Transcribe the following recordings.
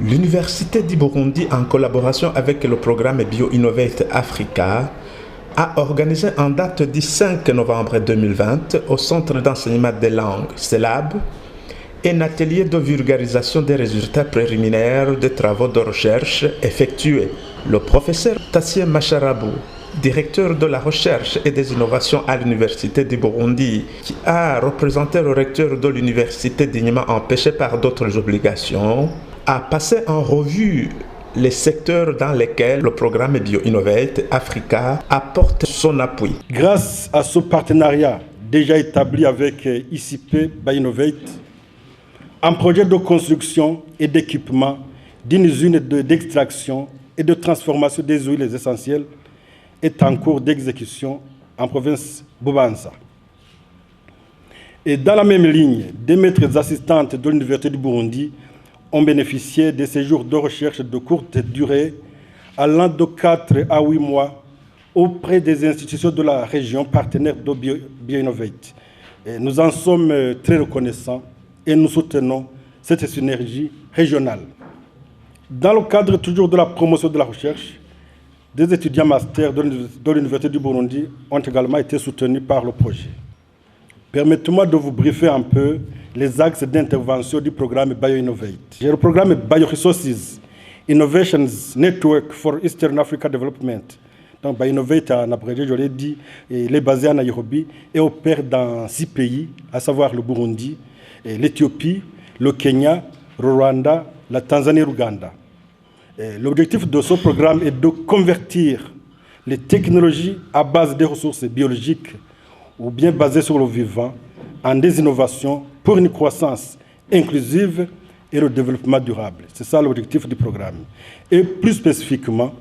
L'Université du Burundi, en collaboration avec le programme Bio-Innovate Africa, a organisé en date du 5 novembre 2020 au Centre d'enseignement des langues CELAB un atelier de vulgarisation des résultats préliminaires des travaux de recherche effectués. Le professeur Tassien Macharabou, directeur de la recherche et des innovations à l'Université du Burundi, qui a représenté le recteur de l'université dignement empêché par d'autres obligations, a passé en revue les secteurs dans lesquels le programme Bio-Innovate Africa apporte son appui. Grâce à ce partenariat déjà établi avec ICP Bio-Innovate, un projet de construction et d'équipement d'une usine d'extraction et de transformation des huiles essentielles est en cours d'exécution en province Bubanza. Et dans la même ligne, des maîtres assistantes de l'Université du Burundi ont bénéficié de séjours de recherche de courte durée allant de 4 à 8 mois auprès des institutions de la région partenaires de Bio-Innovate. Nous en sommes très reconnaissants et nous soutenons cette synergie régionale. Dans le cadre toujours de la promotion de la recherche, des étudiants masters de l'Université du Burundi ont également été soutenus par le projet. Permettez-moi de vous briefer un peu les axes d'intervention du programme Bio-Innovate. Le programme Bio-Resources Innovations Network for Eastern Africa Development. Donc Bio-Innovate, en abrégé, je l'ai dit, il est basé à Nairobi et opère dans 6 pays, à savoir le Burundi, l'Éthiopie, le Kenya, le Rwanda, la Tanzanie et l'Ouganda. L'objectif de ce programme est de convertir les technologies à base des ressources biologiques ou bien basées sur le vivant en des innovations pour une croissance inclusive et le développement durable. C'est ça l'objectif du programme. Et plus spécifiquement,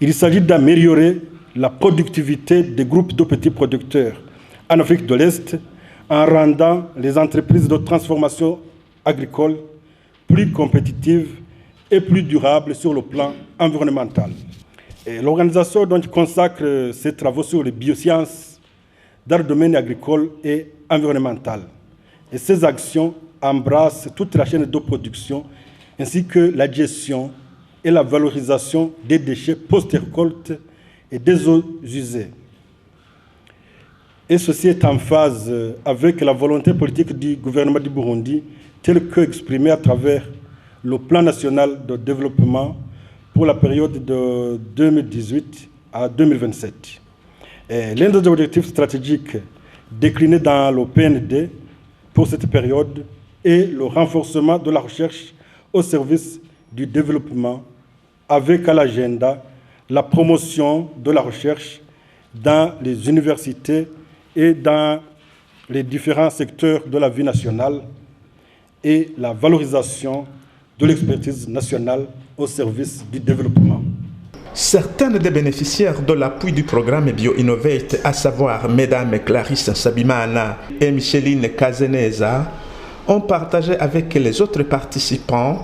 il s'agit d'améliorer la productivité des groupes de petits producteurs en Afrique de l'Est en rendant les entreprises de transformation agricole plus compétitives et plus durables sur le plan environnemental. L'organisation consacre ses travaux sur les biosciences dans le domaine agricole et environnemental. Et ces actions embrassent toute la chaîne de production ainsi que la gestion et la valorisation des déchets post-récolte et des eaux usées. Et ceci est en phase avec la volonté politique du gouvernement du Burundi, telle qu'exprimée à travers le plan national de développement pour la période de 2018 à 2027. L'un des objectifs stratégiques déclinés dans le PND pour cette période est le renforcement de la recherche au service du développement avec à l'agenda la promotion de la recherche dans les universités et dans les différents secteurs de la vie nationale et la valorisation de l'expertise nationale au service du développement. Certaines des bénéficiaires de l'appui du programme Bio-Innovate, à savoir Mesdames Clarisse Sabimana et Micheline Kazeneza, ont partagé avec les autres participants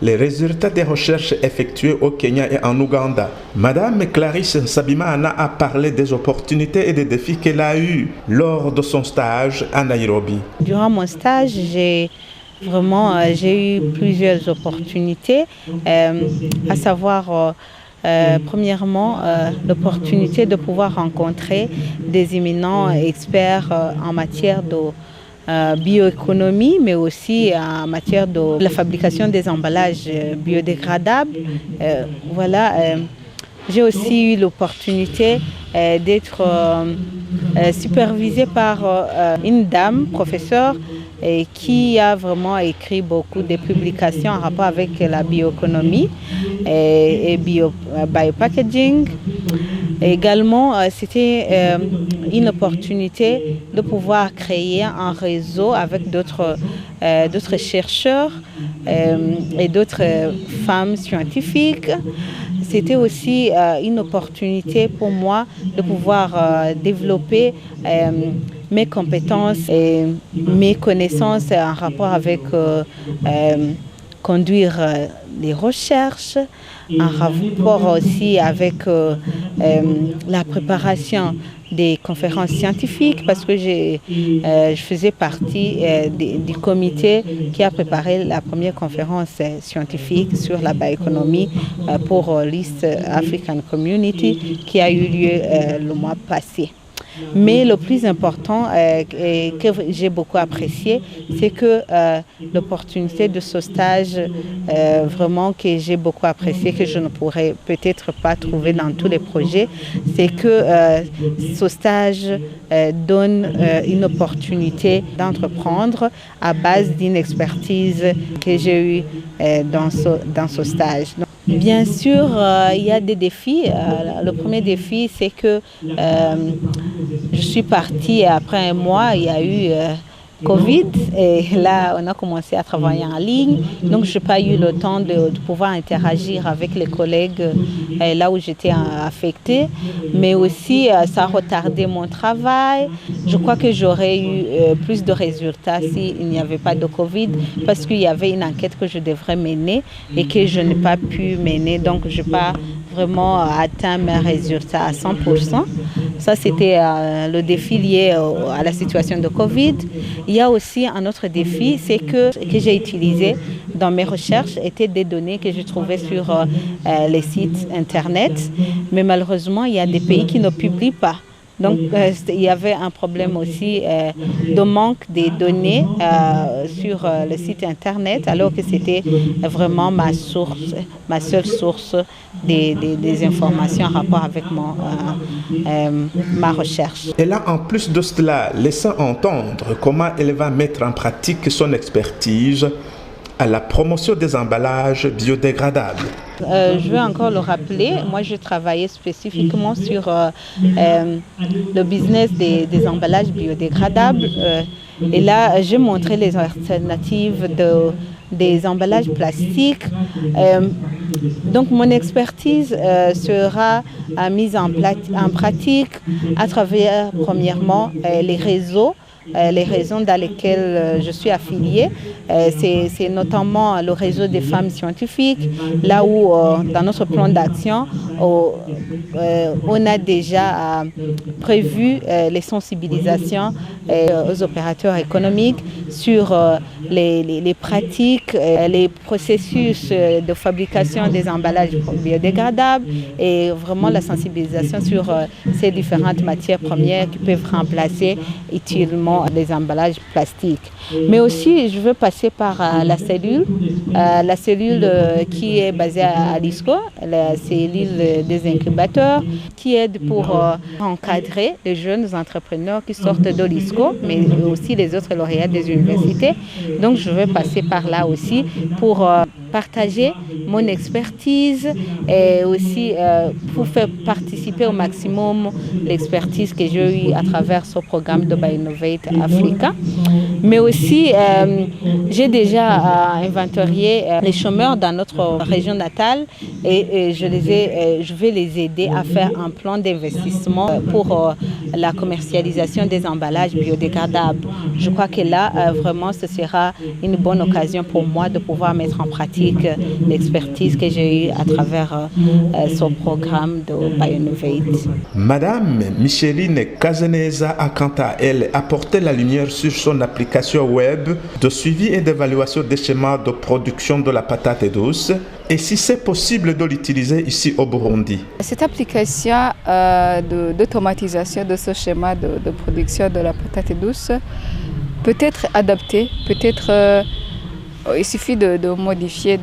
les résultats des recherches effectuées au Kenya et en Ouganda. Madame Clarisse Sabimana a parlé des opportunités et des défis qu'elle a eus lors de son stage à Nairobi. Durant mon stage, j'ai eu plusieurs opportunités, à savoir premièrement l'opportunité de pouvoir rencontrer des éminents experts en matière de bioéconomie, mais aussi en matière de la fabrication des emballages biodégradables. J'ai aussi eu l'opportunité d'être supervisée par une dame, professeure, qui a vraiment écrit beaucoup de publications en rapport avec la bioéconomie et biopackaging. Également, c'était une opportunité de pouvoir créer un réseau avec d'autres chercheurs et d'autres femmes scientifiques. C'était aussi une opportunité pour moi de pouvoir développer mes compétences et mes connaissances en rapport avec conduire les recherches, en rapport aussi avec la préparation des conférences scientifiques parce que je faisais partie du comité qui a préparé la première conférence scientifique sur la bioéconomie pour l'East African Community qui a eu lieu le mois passé. Mais le plus important que j'ai beaucoup apprécié, c'est que l'opportunité de ce stage, vraiment que j'ai beaucoup apprécié, que je ne pourrais peut-être pas trouver dans tous les projets, c'est que ce stage donne une opportunité d'entreprendre à base d'une expertise que j'ai eue dans ce stage. Bien sûr, il y a des défis. Le premier défi, c'est que je suis partie après un mois, il y a eu Covid et là on a commencé à travailler en ligne, donc je n'ai pas eu le temps de pouvoir interagir avec les collègues là où j'étais affectée, mais aussi ça a retardé mon travail. Je crois que j'aurais eu plus de résultats s'il n'y avait pas de Covid parce qu'il y avait une enquête que je devrais mener et que je n'ai pas pu mener, donc je n'ai pas vraiment atteint mes résultats à 100%. Ça, c'était le défi lié à la situation de Covid. Il y a aussi un autre défi, c'est que j'ai utilisé dans mes recherches étaient des données que je trouvais sur les sites Internet. Mais malheureusement, il y a des pays qui ne publient pas. Donc, il y avait un problème aussi de manque des données sur le site Internet, alors que c'était vraiment ma seule source des informations en rapport avec ma recherche. Et là, en plus de cela, laissant entendre comment elle va mettre en pratique son expertise à la promotion des emballages biodégradables. Je veux encore le rappeler, moi je travaillais spécifiquement sur le business des emballages biodégradables et là j'ai montré les alternatives des emballages plastiques. Donc mon expertise sera mise en pratique à travers premièrement les réseaux dans lesquels je suis affiliée. C'est notamment le réseau des femmes scientifiques, là où dans notre plan d'action, on a déjà prévu les sensibilisations aux opérateurs économiques sur les pratiques, les processus de fabrication des emballages biodégradables et vraiment la sensibilisation sur ces différentes matières premières qui peuvent remplacer utilement les emballages plastiques. Mais aussi, je veux passer par la cellule qui est basée à l'ISCO, la cellule des incubateurs, qui aide pour encadrer les jeunes entrepreneurs qui sortent de l'ISCO, mais aussi les autres lauréats des universités. Donc, je veux passer par là aussi pour partager mon expertise et aussi pour faire participer au maximum l'expertise que j'ai eue à travers ce programme de BioInnovate Africa. Mais aussi, j'ai déjà inventorié les chômeurs dans notre région natale et je vais les aider à faire un plan d'investissement pour la commercialisation des emballages biodégradables. Je crois que là, vraiment, ce sera une bonne occasion pour moi de pouvoir mettre en pratique l'expertise que j'ai eue à travers ce programme de BioInnovate. Madame Micheline Kazeneza a quant à elle apporté la lumière sur son application web de suivi et d'évaluation des schémas de production de la patate douce et si c'est possible de l'utiliser ici au Burundi. Cette application d'automatisation de ce schéma de production de la patate douce peut être adaptée, il suffit de modifier,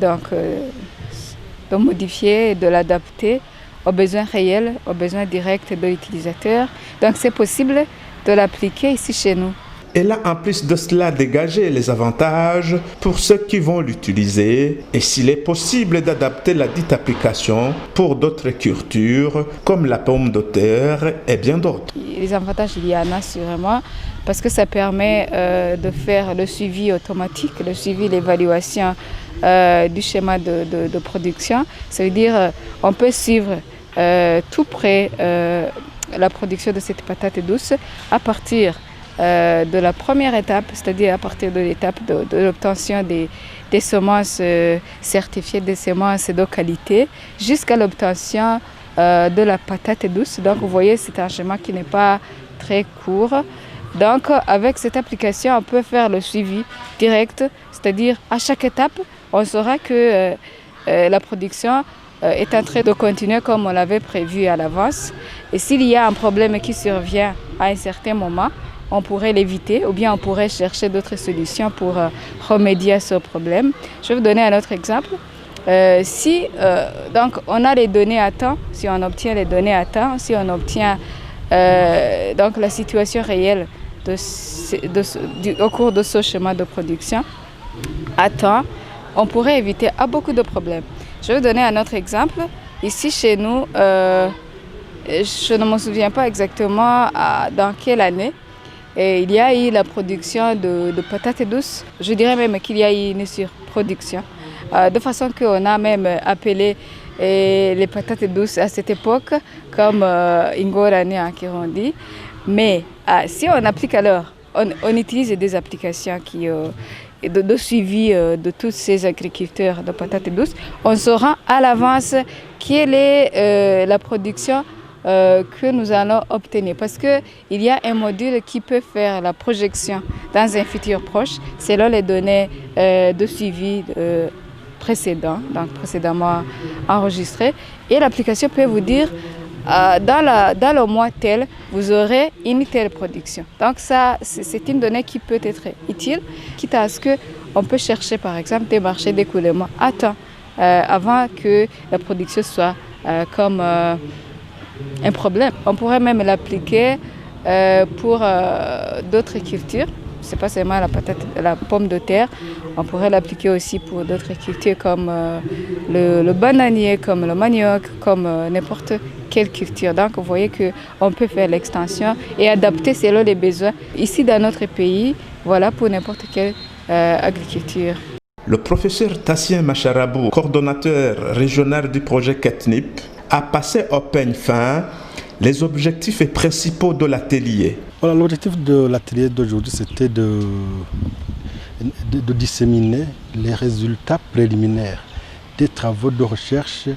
et de l'adapter aux besoins réels, aux besoins directs de l'utilisateur. Donc c'est possible de l'appliquer ici chez nous. Elle a en plus de cela dégagé les avantages pour ceux qui vont l'utiliser et s'il est possible d'adapter la dite application pour d'autres cultures comme la pomme de terre et bien d'autres. Les avantages, il y en a sûrement parce que ça permet de faire le suivi automatique, le suivi, l'évaluation du schéma de production. Ça veut dire on peut suivre tout près la production de cette patate douce à partir de la première étape, c'est-à-dire à partir de l'étape de l'obtention des des semences certifiées, des semences de qualité, jusqu'à l'obtention de la patate douce. Donc vous voyez, c'est un schéma qui n'est pas très court. Donc avec cette application, on peut faire le suivi direct, c'est-à-dire à chaque étape, on saura que la production est en train de continuer comme on l'avait prévu à l'avance. Et s'il y a un problème qui survient à un certain moment, on pourrait l'éviter ou bien on pourrait chercher d'autres solutions pour remédier à ce problème. Je vais vous donner un autre exemple. Si donc on a les données à temps, si on obtient les données à temps, si on obtient donc la situation réelle au cours de ce schéma de production à temps, on pourrait éviter beaucoup de problèmes. Je vais vous donner un autre exemple. Ici chez nous, je ne me souviens pas exactement dans quelle année, et il y a eu la production de patates douces. Je dirais même qu'il y a eu une surproduction. De façon qu'on a même appelé les patates douces à cette époque comme Ingorane en Kirundi. Mais si on applique alors, on utilise des applications de suivi de tous ces agriculteurs de patates douces, on saura à l'avance quelle est la production que nous allons obtenir. Parce qu'il y a un module qui peut faire la projection dans un futur proche selon les données de suivi précédemment enregistrées. Et l'application peut vous dire dans le mois tel, vous aurez une telle production. Donc ça, c'est une donnée qui peut être utile, quitte à ce qu'on peut chercher par exemple des marchés d'écoulement à temps, avant que la production soit comme un problème. On pourrait même l'appliquer pour d'autres cultures. Ce n'est pas seulement la pomme de terre. On pourrait l'appliquer aussi pour d'autres cultures comme le bananier, comme le manioc, comme n'importe quelle culture. Donc vous voyez qu'on peut faire l'extension et adapter selon les besoins ici dans notre pays, voilà, pour n'importe quelle agriculture. Le professeur Tassien Macharabou, coordonnateur régional du projet KETNIP, a passé au peigne fin les objectifs principaux de l'atelier. Voilà, l'objectif de l'atelier d'aujourd'hui, c'était de disséminer les résultats préliminaires des travaux de recherche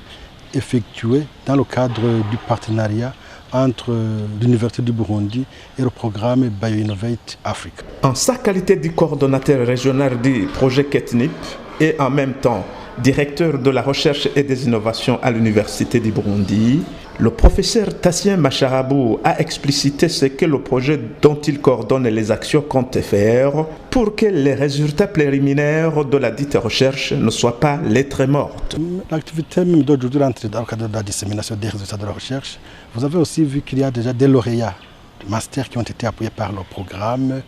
effectués dans le cadre du partenariat entre l'Université du Burundi et le programme BioInnovate Africa. En sa qualité de coordonnateur régional du projet KETNIP et en même temps directeur de la recherche et des innovations à l'Université du Burundi, le professeur Tassien Macharabou a explicité ce que le projet dont il coordonne les actions compte faire pour que les résultats préliminaires de la dite recherche ne soient pas lettres mortes. L'activité même d'aujourd'hui rentre dans le cadre de la dissémination des résultats de la recherche. Vous avez aussi vu qu'il y a déjà des lauréats de master qui ont été appuyés par le programme.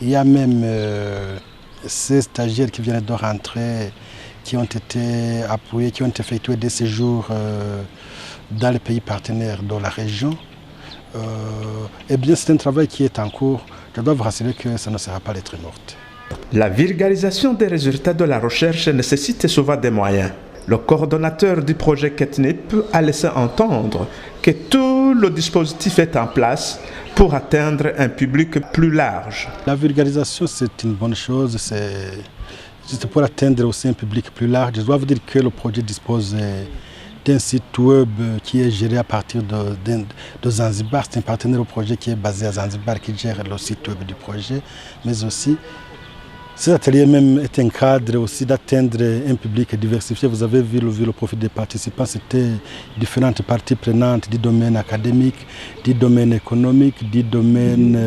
Il y a même ces stagiaires qui viennent de rentrer, qui ont été appuyés, qui ont effectué des séjours dans les pays partenaires de la région. Eh bien, c'est un travail qui est en cours. Je dois vous rassurer que ça ne sera pas lettre morte. La vulgarisation des résultats de la recherche nécessite souvent des moyens. Le coordonnateur du projet KETNIP a laissé entendre que tout le dispositif est en place pour atteindre un public plus large. La vulgarisation, c'est une bonne chose. C'est juste pour atteindre aussi un public plus large. Je dois vous dire que le projet dispose d'un site web qui est géré à partir de Zanzibar. C'est un partenaire au projet qui est basé à Zanzibar qui gère le site web du projet. Mais aussi, cet atelier même est un cadre aussi d'atteindre un public diversifié. Vous avez vu le profil des participants. C'était différentes parties prenantes du domaine académique, du domaine économique, du domaine,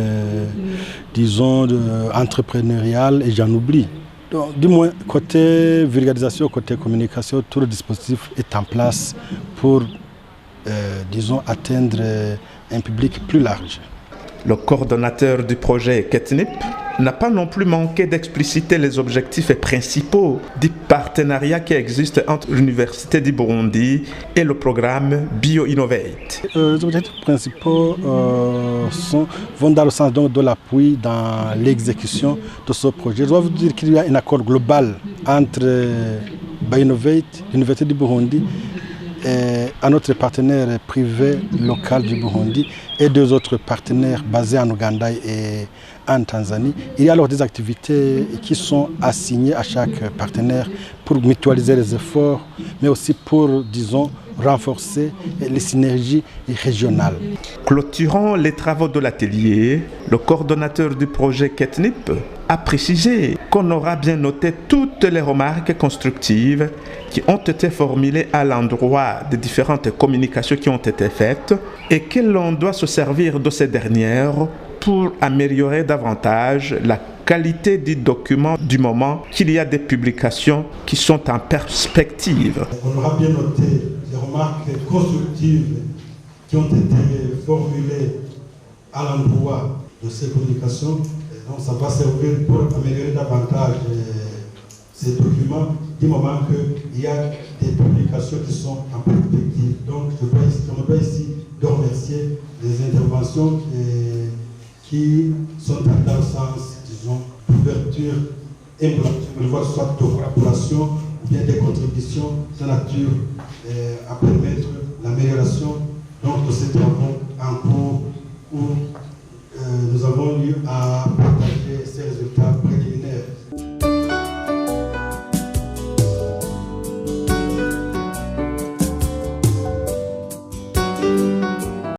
disons, entrepreneurial et j'en oublie. Donc, du moins, côté vulgarisation, côté communication, tout le dispositif est en place pour, disons, atteindre un public plus large. Le coordonnateur du projet KETNIP n'a pas non plus manqué d'expliciter les objectifs principaux du partenariat qui existe entre l'Université du Burundi et le programme BioInnovate. Les objectifs principaux vont dans le sens de l'appui dans l'exécution de ce projet. Je dois vous dire qu'il y a un accord global entre BioInnovate, l'Université du Burundi à notre partenaire privé local du Burundi et 2 autres partenaires basés en Ouganda et en Tanzanie. Il y a alors des activités qui sont assignées à chaque partenaire pour mutualiser les efforts, mais aussi pour, disons, renforcer les synergies régionales. Clôturant les travaux de l'atelier, le coordonnateur du projet KETNIP a précisé qu'on aura bien noté toutes les remarques constructives qui ont été formulées à l'endroit des différentes communications qui ont été faites et que l'on doit se servir de ces dernières pour améliorer davantage la qualité du document du moment qu'il y a des publications qui sont en perspective. On aura bien noté les remarques constructives qui ont été formulées à l'endroit de ces communications. Et donc ça va servir pour améliorer davantage ces documents du moment qu'il y a des publications qui sont en perspective. Donc je me dois ici de remercier les interventions qui sont dans le sens, disons, d'ouverture et que ce soit de collaboration ou bien des contributions de nature à permettre l'amélioration de ces travaux en cours où nous avons eu à partager ces résultats préliminaires.